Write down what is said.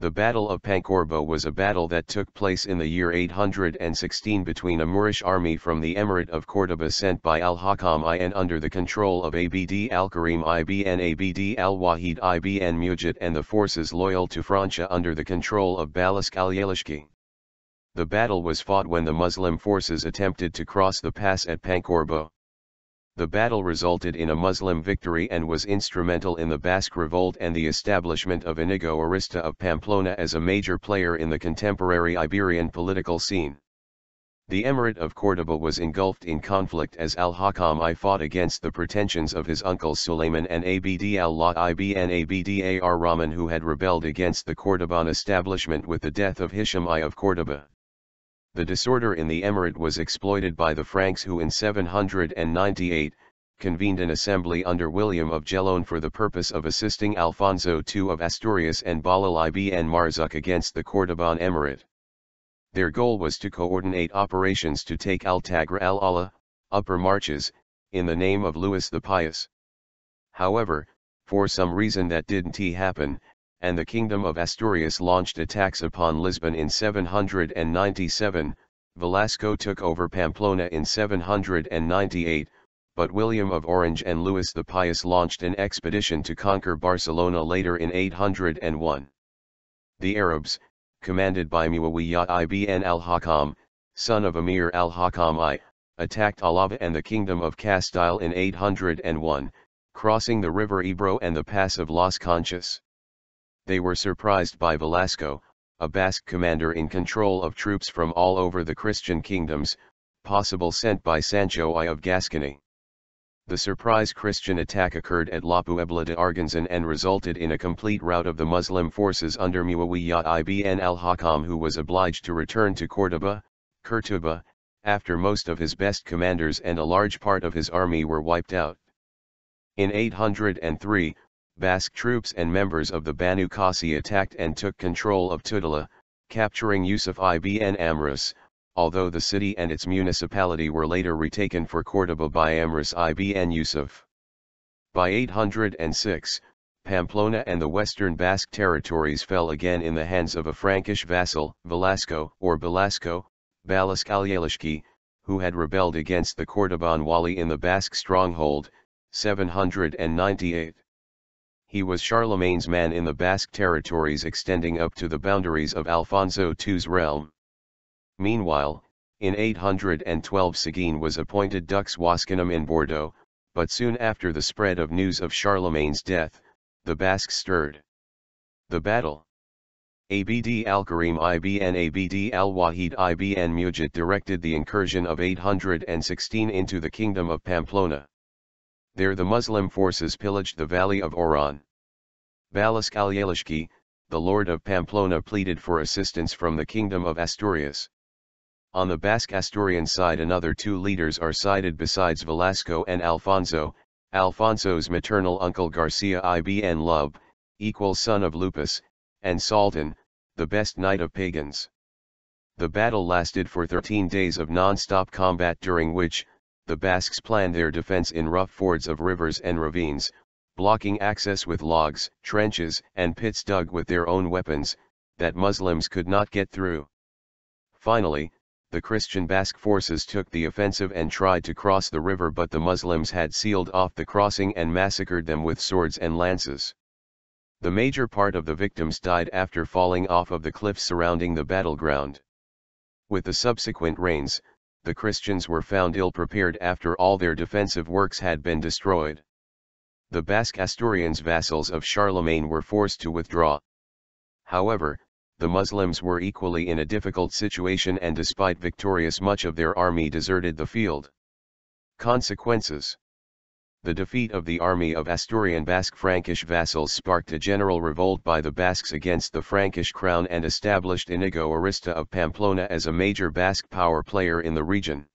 The Battle of Pancorbo was a battle that took place in the year 816 between a Moorish army from the Emirate of Cordoba sent by Al-Hakam I and under the control of al-Karim ibn al-Wahid ibn Mugit and the forces loyal to Francia under the control of Balask al-Yalasqi. The battle was fought when the Muslim forces attempted to cross the pass at Pancorbo. The battle resulted in a Muslim victory and was instrumental in the Basque revolt and the establishment of Íñigo Arista of Pamplona as a major player in the contemporary Iberian political scene. The Emirate of Cordoba was engulfed in conflict as Al-Hakam I fought against the pretensions of his uncles Sulaymán and Abd-Al ibn Abd-ar-Rahman, who had rebelled against the Cordoban establishment with the death of Hisham I of Córdoba. The disorder in the emirate was exploited by the Franks, who in 798, convened an assembly under William of Gellone for the purpose of assisting Alfonso II of Asturias and Bahlul ibn Marzuq against the Cordoban Emirate. Their goal was to coordinate operations to take Al-Tagr al-Allah, upper marches, in the name of Louis the Pious. However, for some reason that didn't happen, and the Kingdom of Asturias launched attacks upon Lisbon in 797, Velasco took over Pamplona in 798, but William of Orange and Louis the Pious launched an expedition to conquer Barcelona later in 801. The Arabs, commanded by Muawiyah ibn al-Hakam, son of Emir Al-Hakam I, attacked Alava and the Kingdom of Castile in 801, crossing the river Ebro and the pass of Las Conchas. They were surprised by Velasco, a Basque commander in control of troops from all over the Christian kingdoms, possible sent by Sancho I of Gascony. The surprise Christian attack occurred at La Puebla de Arganzon and resulted in a complete rout of the Muslim forces under Muawiyah ibn al-Hakam, who was obliged to return to Cordoba, after most of his best commanders and a large part of his army were wiped out. In 803, Basque troops and members of the Banu Qasi attacked and took control of Tudela, capturing Yusuf ibn Amrus, although the city and its municipality were later retaken for Cordoba by Amrus ibn Yusuf. By 806, Pamplona and the western Basque territories fell again in the hands of a Frankish vassal, Velasco or Balasco, Balask al-Yalasqi, who had rebelled against the Cordoban Wali in the Basque stronghold, 798. He was Charlemagne's man in the Basque territories extending up to the boundaries of Alfonso II's realm. Meanwhile, in 812 Seguin was appointed Dux Wascanum in Bordeaux, but soon after the spread of news of Charlemagne's death, the Basques stirred. The battle. Abd-al-Karim ibn Abd-al-Wahid ibn Mugit directed the incursion of 816 into the Kingdom of Pamplona. There the Muslim forces pillaged the valley of Oran. Balask al-Yalasqi, the lord of Pamplona, pleaded for assistance from the Kingdom of Asturias. On the Basque Asturian side another two leaders are cited besides Velasco and Alfonso, Alfonso's maternal uncle Garcia ibn Lub, equal son of Lupus, and Sultan, the best knight of pagans. The battle lasted for 13 days of non-stop combat, during which, the Basques planned their defense in rough fords of rivers and ravines, blocking access with logs, trenches, and pits dug with their own weapons, that Muslims could not get through. Finally, the Christian Basque forces took the offensive and tried to cross the river, but the Muslims had sealed off the crossing and massacred them with swords and lances. The major part of the victims died after falling off of the cliffs surrounding the battleground. With the subsequent rains, the Christians were found ill-prepared after all their defensive works had been destroyed. The Basque Asturians, vassals of Charlemagne, were forced to withdraw. However, the Muslims were equally in a difficult situation, and despite victorious much of their army deserted the field. Consequences. The defeat of the army of Asturian Basque Frankish vassals sparked a general revolt by the Basques against the Frankish crown and established Íñigo Arista of Pamplona as a major Basque power player in the region.